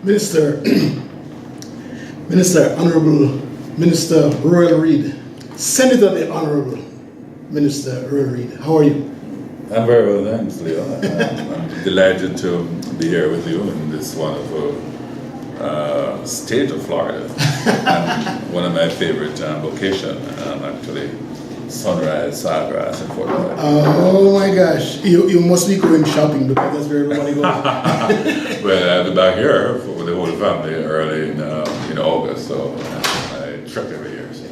Minister, Honorable Minister Ruel Reid, Senator the Honorable Minister Ruel Reid, how are you? I'm very well, thanks, Leo. I'm delighted to be here with you in this wonderful state of Florida. And one of my favorite locations, actually, Sunrise, Sawgrass, and Fort Lauderdale. Oh my gosh, you must be going shopping because that's where everybody goes. Well, I'll be back here with the whole family early in August, so I trip every year. So.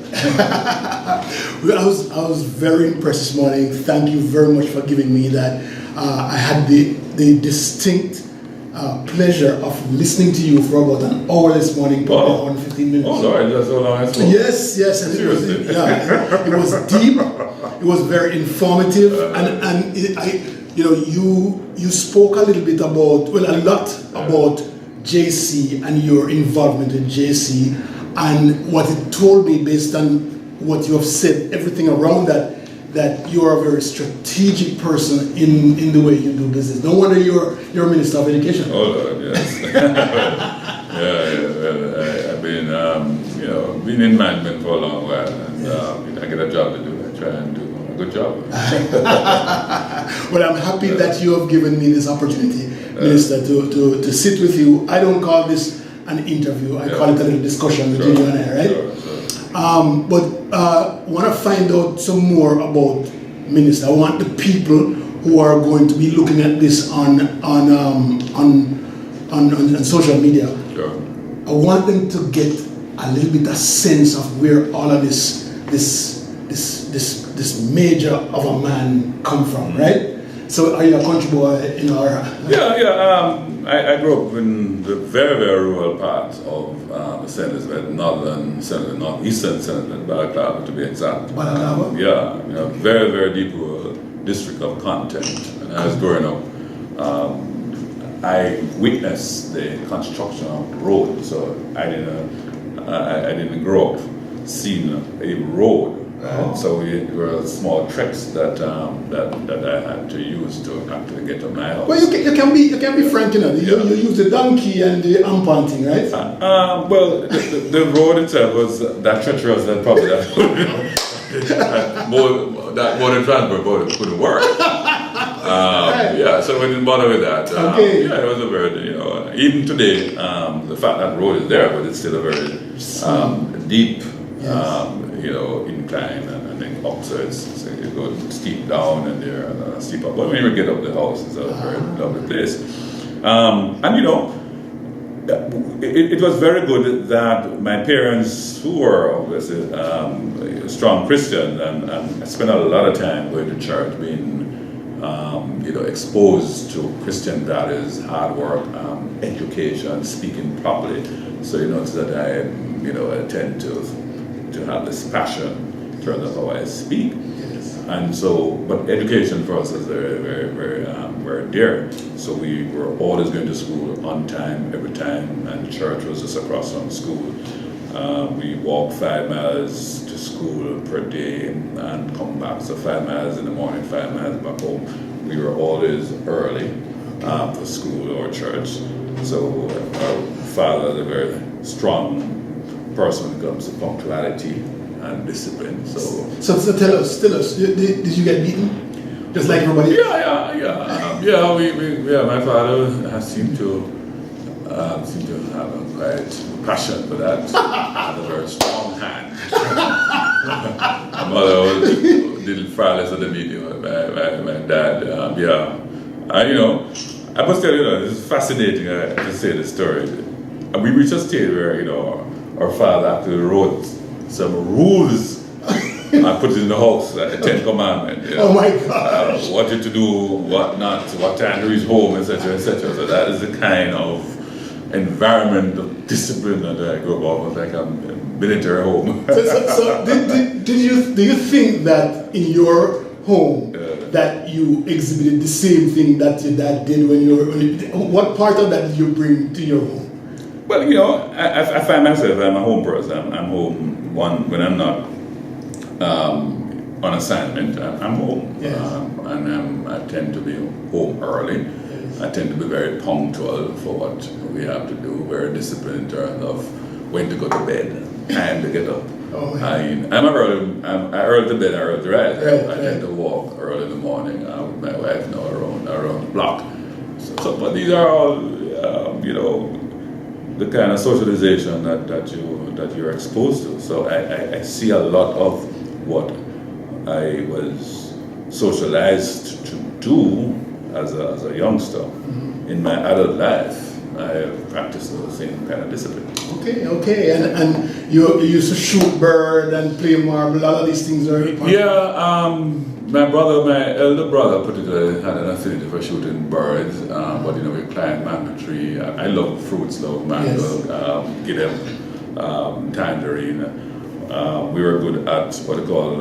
Well, I was very impressed this morning. Thank you very much for giving me that. I had the distinct pleasure of listening to you for about an hour this morning, probably hour and 15 minutes. Oh, Lord, that's so long as well. Yes, and it was deep. It was very informative, and you spoke a little bit about, a lot about JC and your involvement in JC, and what it told me based on what you have said, everything around that you are a very strategic person in the way you do business. No wonder you're Minister of Education. Oh Lord, yes. I've been in management for a long while, and I get a job to do. I try and do a good job. Well, I'm happy that you have given me this opportunity, Minister, to sit with you. I don't call this an interview. I call it a little discussion between you and I, right? Sure. But want to find out some more about Minister. I want the people who are going to be looking at this on social media. Sure. I want them to get a little bit of sense of where all of this major of a man come from, right? So, are you a country boy in our? I grew up in the very, very rural part of the St. Elizabeth, northeastern St. Elizabeth, Balaclava to be exact. Balaclava? Very, very deep rural district of content. And as I was growing up, I witnessed the construction of roads. So I didn't grow up seeing a road. Right? So there were small tricks that I had to use to actually get to my house. Well, you can be frank, you use the donkey and the ampanting, right? Well, the road itself was that treacherous that probably that more than transport couldn't work. So we didn't bother with that. Okay. It was a very, even today, the fact that road is there, but it's still a very deep, incline and then up, so you go steep down and there and steep up. But when you get up the house, it's a very lovely place. It was very good that my parents, who were obviously strong Christians, and I spent a lot of time going to church, being exposed to Christian values, hard work, education, speaking properly. So so that I tend to have this passion in terms of how I speak. Yes. And so, but education for us is very, very, very, very dear. So we were always going to school on time, every time, and church was just across from school. We walked 5 miles to school per day and come back. So 5 miles in the morning, 5 miles back home. We were always early for school or church. So our father is a very strong person when it comes to punctuality and discipline. So tell us, did you get beaten? Just like everybody? My father seemed to have a quite passion for that. Had a very strong hand. My mother was a little friendless at the meeting with my dad. I must tell you, this is fascinating to say this story. And we reached a stage where, our father actually wrote some rules and put it in the house, like the 10 Commandments. Oh my gosh. What you to do, what not, what time to reach home, etc., etc. So that is the kind of environment of discipline that I grew up almost like a military home. So do you think that in your home that you exhibited the same thing that your dad did when you were? What part of that did you bring to your home? Well, I find myself, I'm a home person. I'm home when I'm not on assignment. I'm home, yes. and I tend to be home early. Yes. I tend to be very punctual for what we have to do, very disciplined in terms of when to go to bed, time to get up. I'm early to bed, early to rise. I tend to walk early in the morning with my wife now around the block. But these are all, the kind of socialization that you're exposed to. So I see a lot of what I was socialized to do as a youngster in my adult life. I have practiced the same kind of discipline. Okay, and you used to shoot bird and play marble. All of these things are important. Yeah, my elder brother particularly had an affinity for shooting birds, but we climbed mango tree. I love fruits, mango, gidem, tangerine. We were good at what they call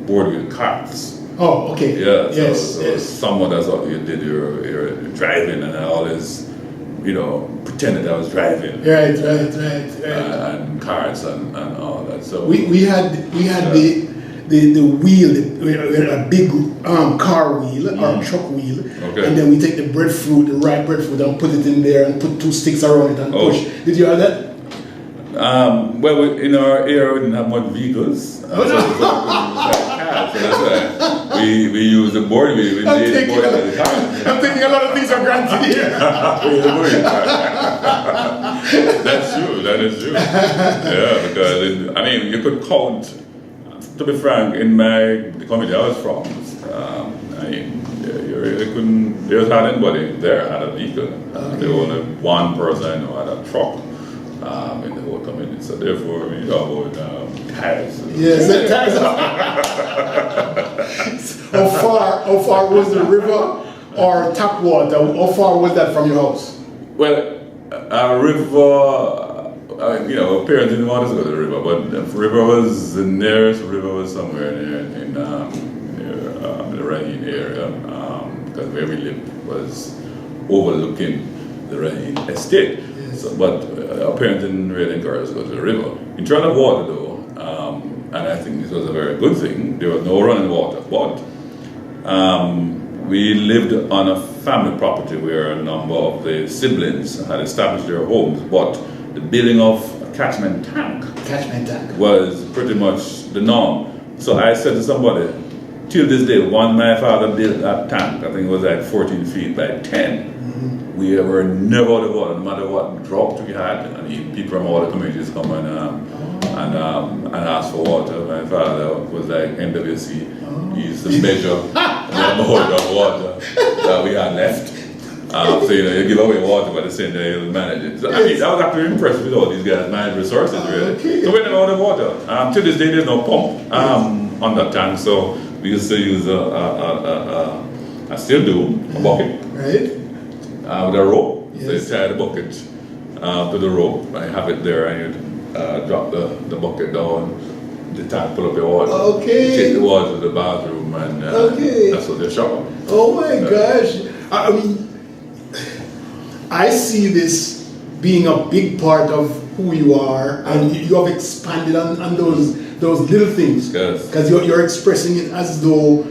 board with carts. Oh, okay. Yeah, so somewhat that's what you did. You're driving, and I always, pretended I was driving. Right. And cars and all that. So we had the wheel, a big car wheel or truck wheel, and then we take the ripe breadfruit, and put it in there and put 2 sticks around it and push. Did you have that? Well, in our area we didn't have much vehicles. So that's why we use the board wheel. We made the board with the car. I'm thinking a lot of things are granted here. That is true. Yeah, because you could count. To be frank, in the community I was from, you really couldn't. There was not anybody there had a vehicle. There was only one person who had a truck in the whole community. So therefore, we talk about tires. Yes, tires. How far was the river or tap water? How far was that from your house? Well, a river. Parents didn't want us to go to the river, but the nearest river was somewhere near the Raheen area, because where we lived was overlooking the Raheen estate. Yes. So, but our parents didn't really encourage us to go to the river. In terms of water, though, and I think this was a very good thing, there was no running water, but we lived on a family property where a number of the siblings had established their homes, but the building of a catchment tank was pretty much the norm. So I said to somebody, till this day, when my father built that tank, I think it was like 14 feet by 10, we were never out of water, no matter what drought we had. People from all the communities come and ask for water. My father was like NWC. He used to measure the amount of water that we had left. So you give away water, but at the same time you'll manage it. So, I was actually impressed with all these guys' managed resources, really. Okay. So we never out of water. To this day, there's no pump on that tank, so we used to use I still do, a bucket. Right. With a rope. Yes. So you tie the bucket to the rope. I have it there, and you drop the bucket down. The tank pull up your water. Okay. You take the water to the bathroom, and that's what they shower. Oh my gosh! I see this being a big part of who you are, and you have expanded on those little things. Because you're expressing it as though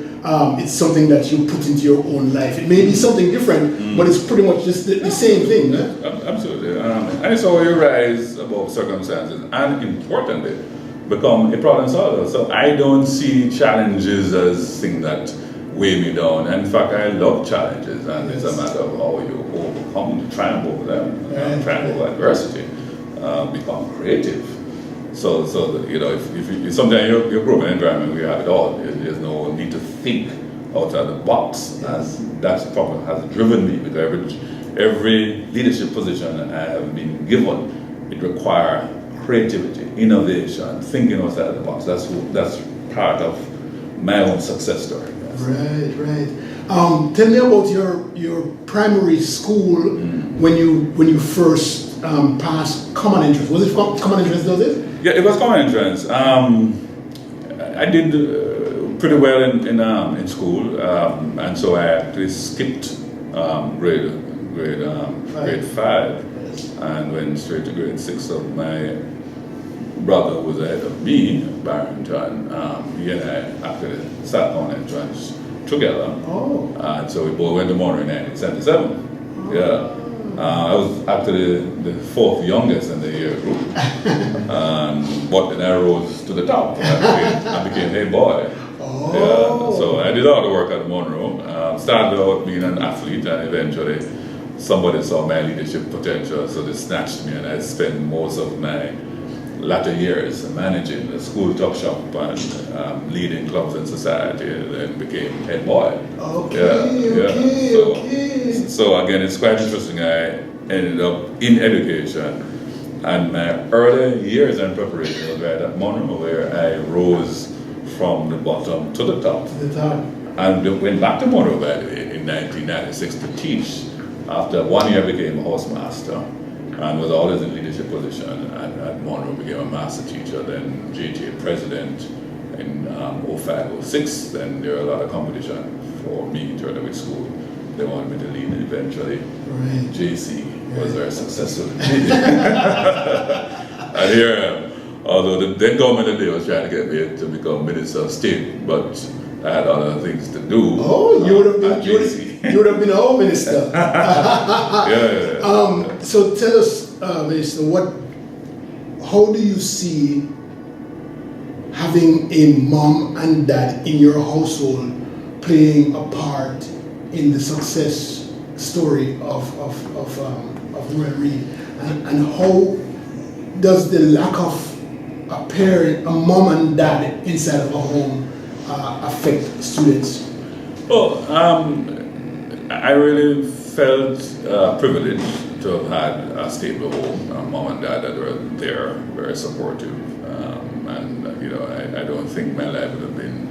it's something that you put into your own life. It may be something different, but it's pretty much just the same thing. Absolutely. And it's how you rise above circumstances, and importantly, become a problem solver. So I don't see challenges as things that weigh me down. And in fact, I love challenges, and it's a matter of how you overcome, triumph over them, triumph over adversity, become creative. So if sometimes you grow in an environment where you have it all, there's no need to think outside the box. That's probably has driven me, because every leadership position I have been given, it requires creativity, innovation, thinking outside the box. That's part of my own success story. Right. Tell me about your primary school when you first passed common entrance. Was it common entrance? Does it? Yeah, it was common entrance. I did pretty well in school, and so I actually skipped grade 5, and went straight to grade 6. So my brother was ahead of me, Barrington. He and I actually sat on entrance together. Oh. And so we both went to Monroe in 1977. Yeah. I was actually the fourth youngest in the year group. But then I rose to the top. I became head boy. Oh. Yeah. So I did all the work at Monroe. Started out being an athlete, and eventually somebody saw my leadership potential, so they snatched me, and I spent most of my latter years managing the school tuck shop and leading clubs in society, and then became head boy. So again, it's quite interesting. I ended up in education, and my early years in preparation was right at Monroe, where I rose from the bottom to the top. And went back to Monroe, by the way, in 1996 to teach. After 1 year, I became a housemaster and was always in leadership position. And at Monroe, became a master teacher, then JTA president in 05, 06. Then there were a lot of competition for me to which school they wanted me to lead, and eventually JC was very successful. And here I am. Although the then government of the day was trying to get me to become Minister of State, but I had other things to do. Oh, you would have been a home minister. So tell us, Minister, how do you see having a mom and dad in your household playing a part in the success story of Ruel Reid, and how does the lack of a parent, a mom and dad inside of a home affect students? Well, I really felt privileged to have had a stable home, a mom and dad that were there, very supportive, and I don't think my life would have been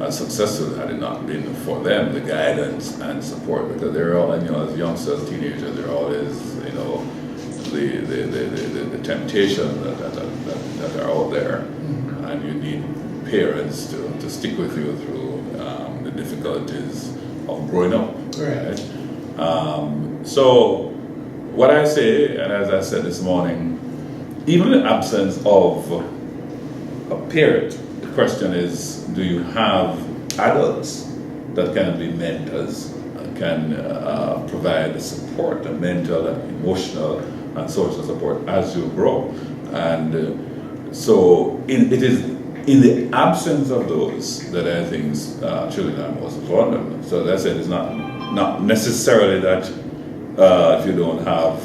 as successful had it not been for them, the guidance and support, because they're all, as youngsters, teenagers, they're always, the temptation that are out there, and you need parents to stick with you through the difficulties of growing up. Right? So what I say, and as I said this morning, even in the absence of a parent, the question is, do you have adults that can be mentors, can provide the support, the mental, emotional, and social support as you grow? And so it is in the absence of those that I think children are most vulnerable. So as I said, it's not necessarily that if you don't have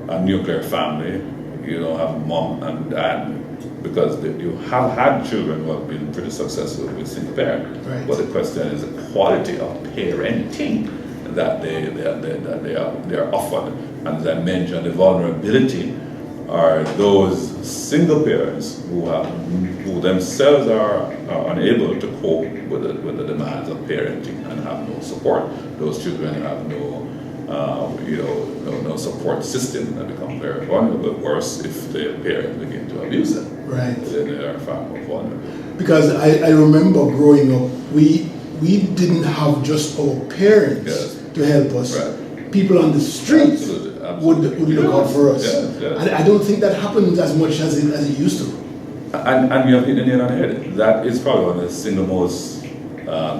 a nuclear family, you don't have mom and dad, because you have had children who have been pretty successful with single parent. Right. But the question is the quality of parenting that they are offered. And as I mentioned, the vulnerability are those single parents who themselves are unable to cope with the demands of parenting and have no support. Those children have no support system and become very vulnerable. Worse if their parents begin to abuse them. Right. Then they are far more vulnerable. Because I remember growing up, we didn't have just our parents to help us. Right. People on the streets would look out for us. And I don't think that happens as much as it used to. And you have hit the nail on the head. That is probably one of the single most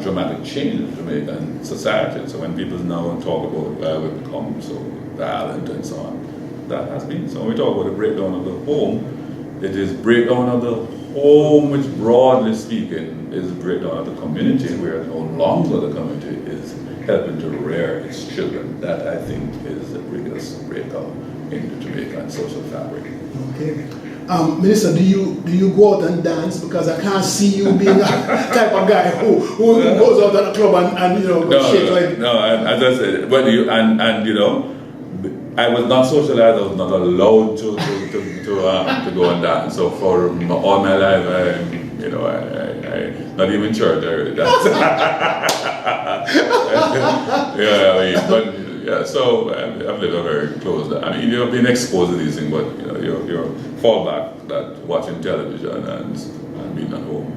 dramatic change in Jamaican society. So when people now talk about why we've become so violent and so on, that has been. So when we talk about the breakdown of the home, it is breakdown of the home, which broadly speaking is breakdown of the community, where no longer the community is helping to rear its children. That, I think, is the biggest breakout in the Jamaican social fabric. Okay. Minister, do you go out and dance? Because I can't see you being a type of guy who goes out at a club and shake like. No, as I said, I was not socialized. I was not allowed to go and dance. So for all my life, I not even church I really dance. So I've lived a very close. I mean, you've been exposed to these things, but your fallback that watching television and being at home,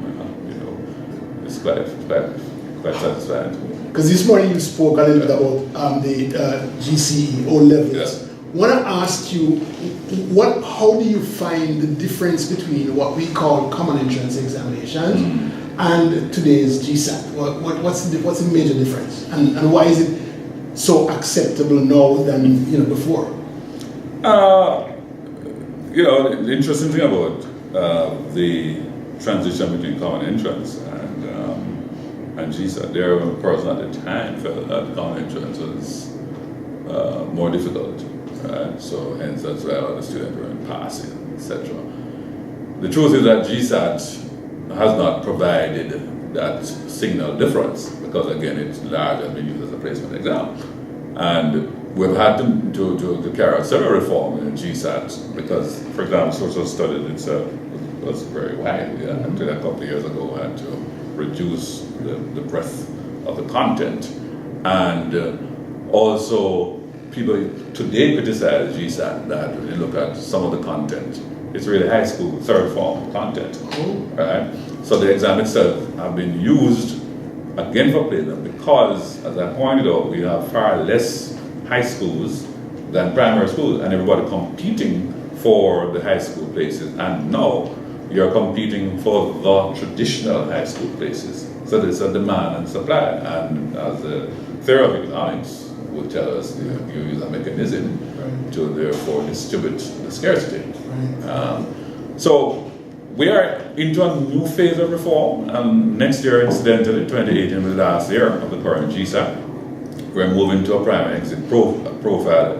it's quite satisfying to me. Because this morning you spoke a little bit about the GCE O levels. Yeah. I want to ask you, how do you find the difference between what we call common entrance examinations and today's GSAT? What's the major difference, and why is it so acceptable now than before? The interesting thing about the transition between common entrance and GSAT, there was a person at the time felt that common entrance was more difficult, right? So hence that's why all the students were in passing, etc. The truth is that GSAT has not provided that signal difference because again it's large and been used as a placement exam. And we've had to carry out several reforms in GSAT because, for example, social studies itself was very wide. Until a couple of years ago, we had to reduce the breadth of the content. And also, people today criticize GSAT that when you look at some of the content, it's really high school, third form content. Right? So the exam itself have been used again for placement because, as I pointed out, we have far less high schools than primary schools, and everybody competing for the high school places. And now you're competing for the traditional high school places. So there's a demand and supply, and as the theory of economics would tell us, you use a mechanism to therefore distribute the scarcity. So we are into a new phase of reform, and next year, incidentally, 2018 was the last year of the current GSAT. We're moving to a primary exit profile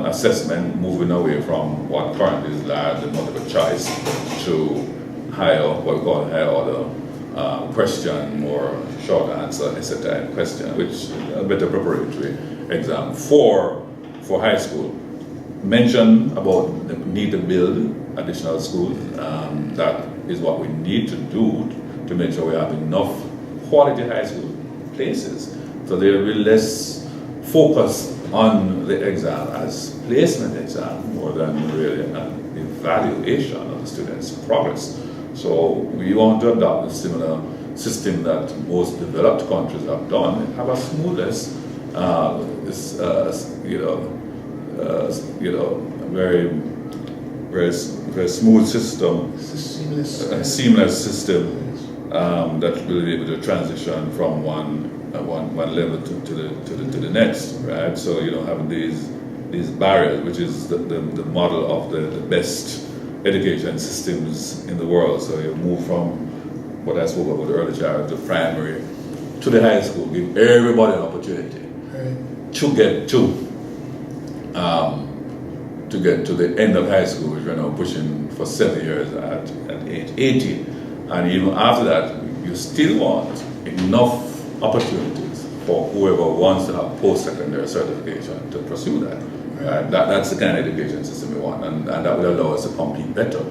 assessment, moving away from what currently is largely multiple choice to what we call higher order question or short answer essay type question, which is a better preparatory exam for high school. Mention about the need to build additional schools. That is what we need to do to make sure we have enough quality high school places. So there will be less focus on the exam as placement exam more than really an evaluation of the students' progress. So we want to adopt a similar system that most developed countries have done and have a smoothest, very smooth system, seamless system that will be able to transition from one level to the next, right? So you don't have these barriers, which is the model of the best education systems in the world. So you move from what I spoke about earlier, child to primary to the high school, give everybody an opportunity to get to the end of high school, which we're now pushing for 7 years at age 18. And even after that, you still want enough opportunities for whoever wants to have post-secondary certification to pursue that. Right? That's the kind of education system we want, and that will allow us to compete better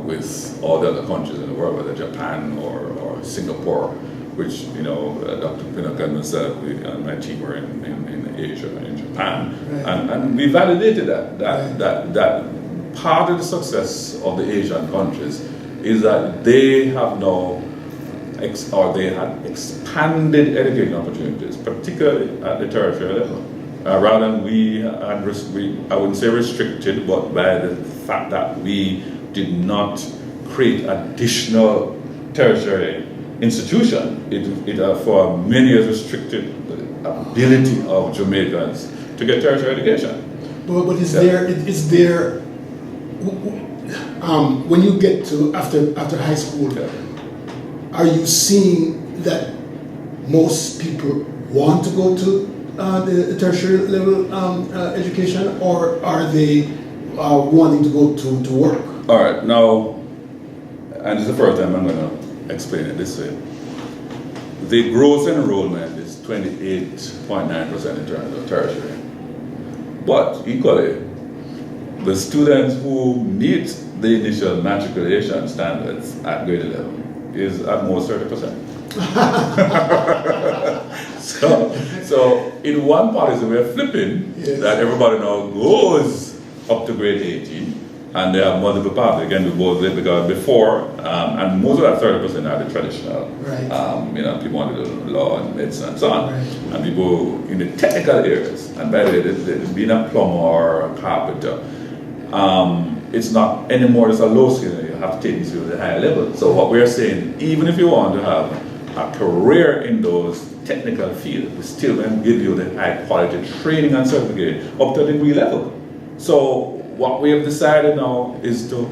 with all the other countries in the world, whether Japan or Singapore, which, Dr. Pinnock and myself and my team were in Asia and in Japan, and we validated that part of the success of the Asian countries is that they have now they had expanded education opportunities, particularly at the tertiary level, rather than we I wouldn't say restricted, but by the fact that we did not create additional tertiary institution, it for many years restricted the ability of Jamaicans to get tertiary education. But is there when you get to after high school, are you seeing that most people want to go to the tertiary level education, or are they wanting to go to work? All right, now, and this is the first time I'm going to explain it this way. The gross enrollment is 28.9% in terms of tertiary. But equally, the students who meet the initial matriculation standards at grade 11 is at most 30%. so in one policy we're flipping that everybody now goes up to grade 18, and they have multiple paths. Again, we both did because before, and most of that 30% are the traditional. People want to do law and medicine and so on. And people in the technical areas, and by the way, being a plumber or a carpenter, it's not anymore just a low skill, you have to take these to the higher level. So what we're saying, even if you want to have a career in those technical fields, we still can give you the high quality training and certificate up to degree level. So what we have decided now is to,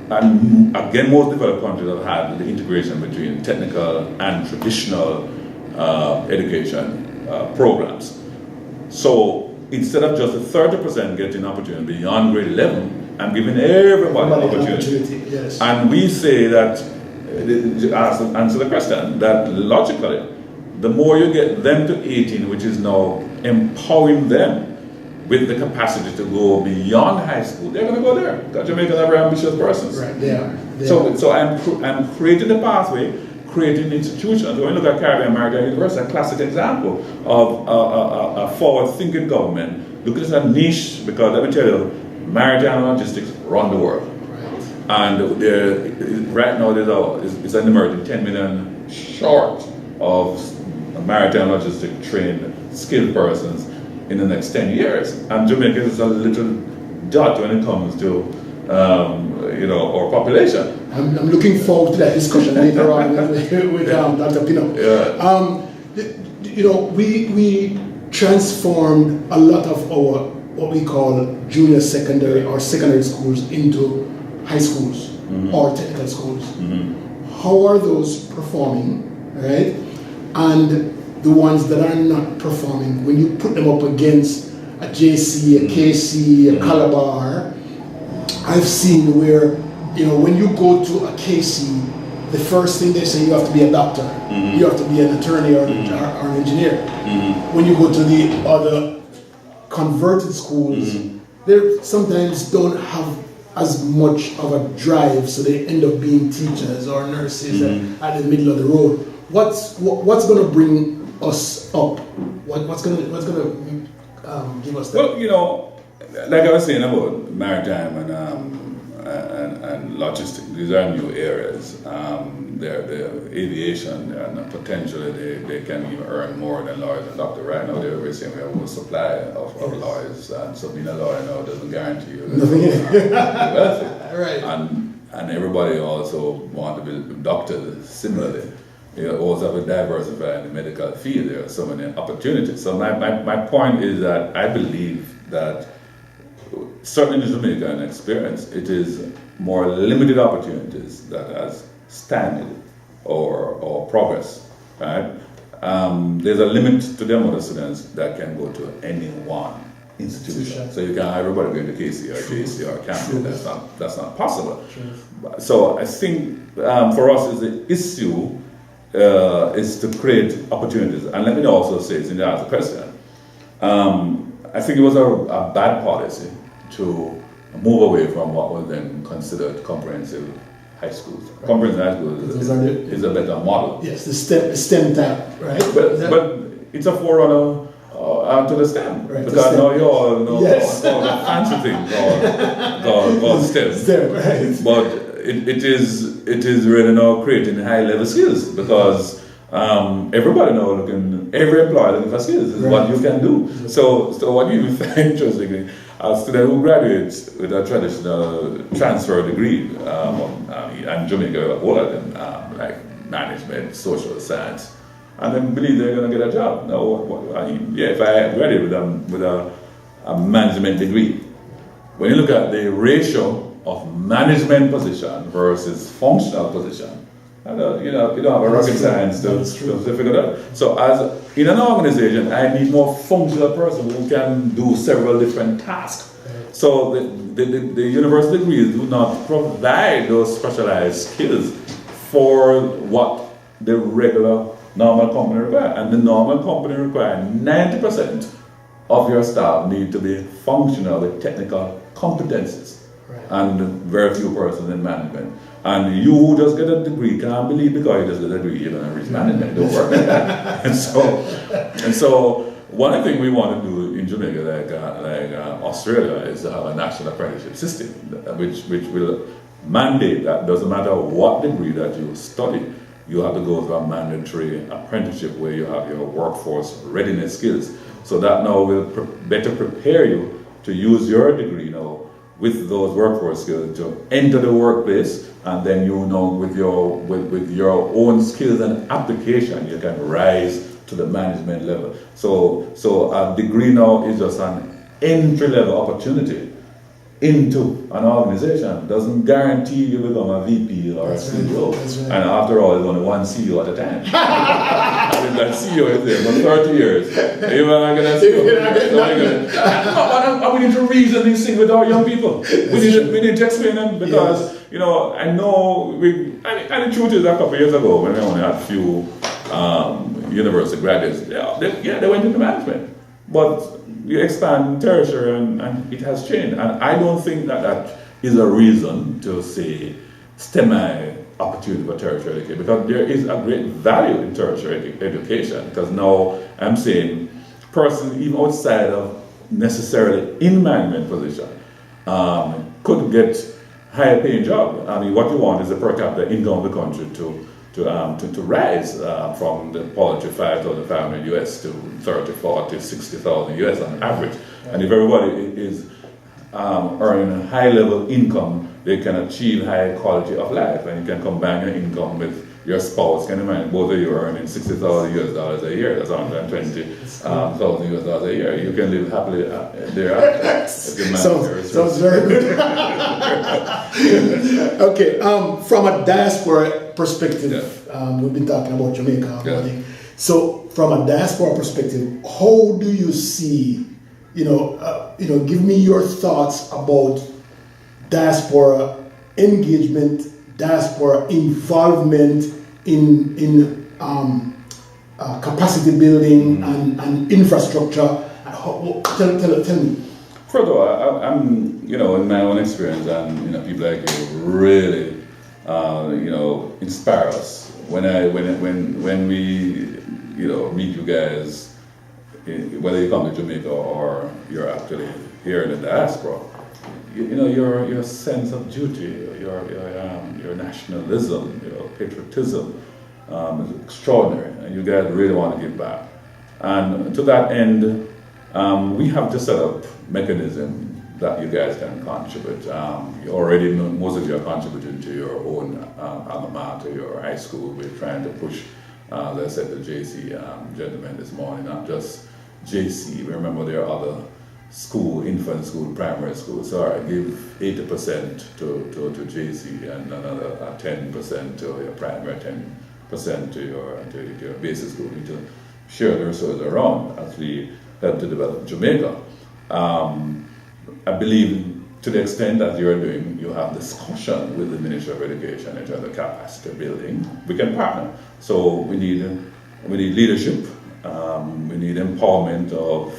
and again, most developed countries have had the integration between technical and traditional education programs. So instead of just the 30% getting opportunity beyond grade 11, I'm giving everybody opportunity. Yes. And we say that, answer the question, that logically, the more you get them to 18, which is now empowering them with the capacity to go beyond high school, they're going to go there. Because Jamaicans are very ambitious persons. Right, they are. So I'm creating the pathway, creating institutions. When you look at Caribbean Maritime University, a classic example of a forward-thinking government. Look at this a niche, because let me tell you, maritime logistics run the world. Right. And right now it's an emerging 10 million short of maritime logistics trained skilled persons in the next 10 years. And Jamaica is a little dot when it comes to our population. I'm looking forward to that discussion later on with Dr. Pino. Yeah. We transformed a lot of our what we call junior secondary or secondary schools into high schools or technical schools. How are those performing, right? And the ones that are not performing, when you put them up against a JC, a KC, a Calabar, I've seen where, when you go to a KC, the first thing they say, you have to be a doctor, you have to be an attorney or an engineer. When you go to the other converted schools, they sometimes don't have as much of a drive, so they end up being teachers or nurses at the middle of the road. What's going to bring us up? What's going to give us that? Well, like I was saying about maritime and logistics, these are new areas. They're aviation, and potentially they can even earn more than lawyers and doctors. Right now, they're saying we have a supply of lawyers, and so being a lawyer now doesn't guarantee you that Right. And everybody also want to be doctors similarly. You also have to diversify in the medical field. There are so many opportunities. So my point is that I believe that certainly in Jamaican experience, it is more limited opportunities that has stagnant or progress, right? There's a limit to the amount of students that can go to any one institution. So you can have everybody going to KC or JC or Campbell. That's not possible. So I think for us is the issue is to create opportunities. And let me also say, since you asked the question, I think it was a bad policy to move away from what was then considered comprehensive high schools. Right. Comprehensive high schools is a better model. Yes, the STEM type, right? But it's a forerunner to the STEM. Right, because now you all know all the fancy thing called STEM. STEM, right. But it is really now creating high level skills, because everybody now every employer looking for skills is what you can do. So what you find interesting, a student who graduates with a traditional transfer degree, and Jamaica, all of them, like management, social science, and then believe they're going to get a job. Now, if I graduate with a management degree, when you look at the ratio of management position versus functional position, you don't have a rocket science to figure that out. So as in an organization, I need more functional person who can do several different tasks. So the university degrees do not provide those specialized skills for what the regular normal company require. And the normal company require 90% of your staff need to be functional with technical competencies. And very few persons in management. And you who just get a degree can't believe because you just get a degree you're going to reach management. Don't work like that. And so one thing we want to do in Jamaica, like Australia, is to have a national apprenticeship system, which will mandate that doesn't matter what degree that you study, you have to go through a mandatory apprenticeship where you have your workforce readiness skills. So that now will better prepare you to use your degree now with those workforce skills to enter the workplace, and then with your own skills and application, you can rise to the management level. So a degree now is just an entry level opportunity into an organization. Doesn't guarantee you become a VP or a CEO. Right. And after all, there's only one CEO at a time. And that CEO is there for 30 years. You're not going to CEO. And we need to reason these things with our young people. We need to explain them because, I know, and the truth is, a couple of years ago, when we only had few university graduates, they went into management. But you expand tertiary and it has changed. And I don't think that is a reason to say STEMI opportunity for tertiary education, because there is a great value in tertiary education. Because now I'm saying person even outside of necessarily in management position could get higher paying job. I mean, what you want is the per capita income of the country to rise from the paltry $5,500 US to 30, 40, 60,000 US on average. And if everybody is earning a high level income, they can achieve high quality of life. And you can combine your income with your spouse. Can you imagine both of you are earning $60,000 US a year? That's $120,000 US a year. You can live happily thereafter. Sounds very good. Okay, from a diaspora perspective, we've been talking about Jamaica already. So, from a diaspora perspective, how do you see? Give me your thoughts about diaspora engagement, diaspora involvement in capacity building and infrastructure. Tell me. First of all, I'm in my own experience, and people like you really inspire us. When we meet you guys, whether you come to Jamaica or you're actually here in the diaspora, your sense of duty, your nationalism, your patriotism is extraordinary, and you guys really want to give back. And to that end, we have to set up mechanism that you guys can contribute. You already know, most of you are contributing to your own alma mater, your high school. We're trying to push, as I said, the JC gentleman this morning, not just JC. Remember, there are other school, infant school, primary school. So I give 80% to JC and another 10% to your primary, 10% to your basic school. We need to share the resources around as we help to develop Jamaica. I believe to the extent that you're doing, you have discussion with the Ministry of Education in terms of capacity building. We can partner. So we need leadership. We need empowerment of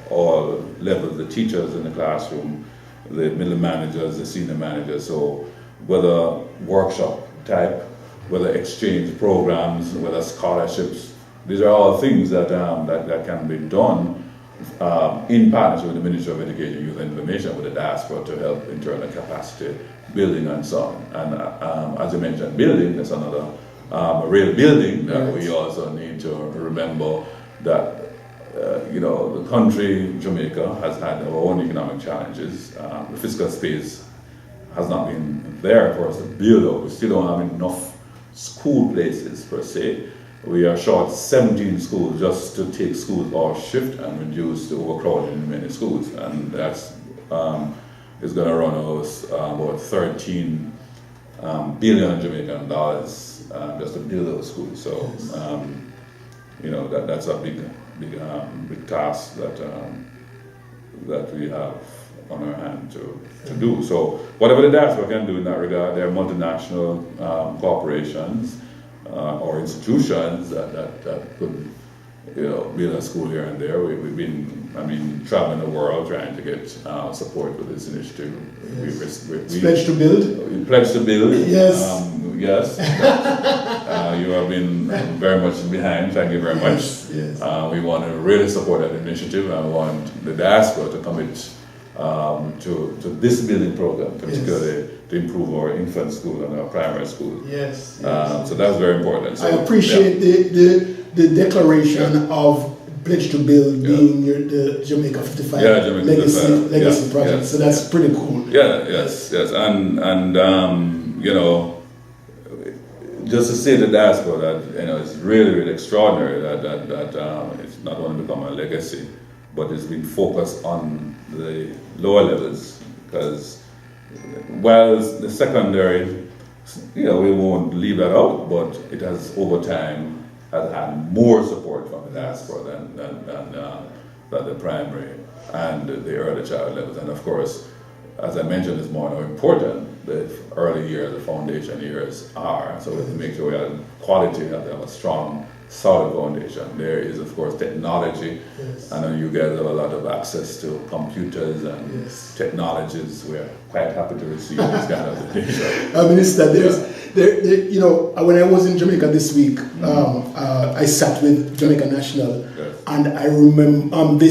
all levels, the teachers in the classroom, the middle managers, the senior managers. So whether workshop type, whether exchange programs, whether scholarships, these are all things that can be done in partnership with the Ministry of Education, Youth and Information, with the diaspora to help internal capacity building and so on. And as you mentioned, building is another real building that we also need to remember that the country, Jamaica, has had our own economic challenges. The fiscal space has not been there for us to build up. We still don't have enough school places per se. We are short 17 schools just to take schools off shift and reduce the overcrowding in many schools. And that's is going to run us about 13 billion Jamaican dollars just to build those schools. So, that's a big task that we have on our hand to do. So whatever the diaspora can do in that regard, there are multinational corporations or institutions that could build a school here and there. We've been traveling the world trying to get support for this initiative. Yes. We pledged to build? We pledged to build. Yes. Yes. You have been very much behind. Thank you very much. Yes. We want to really support that initiative and want the diaspora to commit to this building program, particularly to improve our infant school and our primary school. Yes. So that's very important. So, I appreciate the declaration of Pledge to Build being the Jamaica 55 Jamaica legacy 55. legacy project. So that's pretty cool. Yes, and you know, just to say the diaspora that, you know, it's really, really extraordinary that it's not only become a legacy, but it's been focused on the lower levels, because while the secondary, you know, we won't leave that out, but it has over time has had more support from the diaspora than the primary and the early child levels. And of course, as I mentioned this morning, how important the early years, the foundation years are. So we have to make sure we have quality, we have to have a strong, solid foundation. There is, of course, technology. Yes. I know you guys have a lot of access to computers and technologies. We're quite happy to receive this kind of donation. Minister, you know, when I was in Jamaica this week, I sat with Jamaica National, and I remember they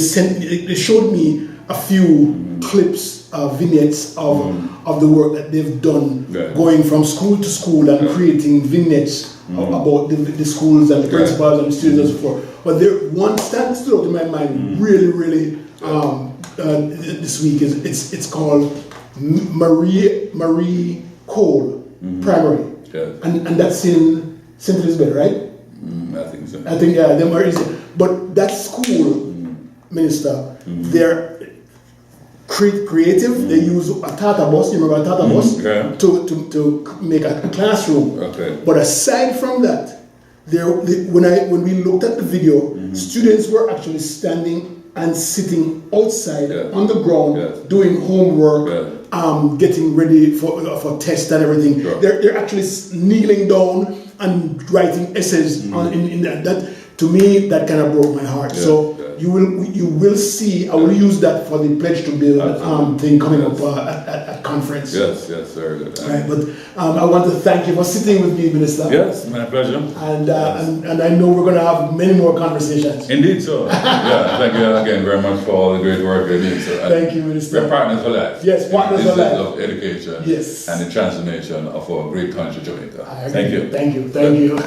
showed me a few clips, vignettes of the work that they've done, going from school to school and creating vignettes about the schools and the principals and the students and so forth. But one stand stood out in my mind really this week it's called Marie Cole Primary, and that's in St. Elizabeth, right? I think so. I think but that school, Minister, they're creative. They use a Tata bus, you remember a Tata bus, to make a classroom. But aside from that, when we looked at the video, students were actually standing and sitting outside on the ground doing homework, getting ready for tests and everything. They're actually kneeling down and writing essays in that. To me, that kind of broke my heart. So you will see. I will use that for the Pledge to Build thing coming up at conference. Yes, very good. Right, but I want to thank you for sitting with me, Minister. Yes, my pleasure. And I know we're going to have many more conversations. Indeed, so. Thank you again very much for all the great work you're doing. So, thank you, Minister. We're partners for life. Yes, partners for life. Of education. Yes. And the transformation of our great country, Jamaica. Thank you. Thank you.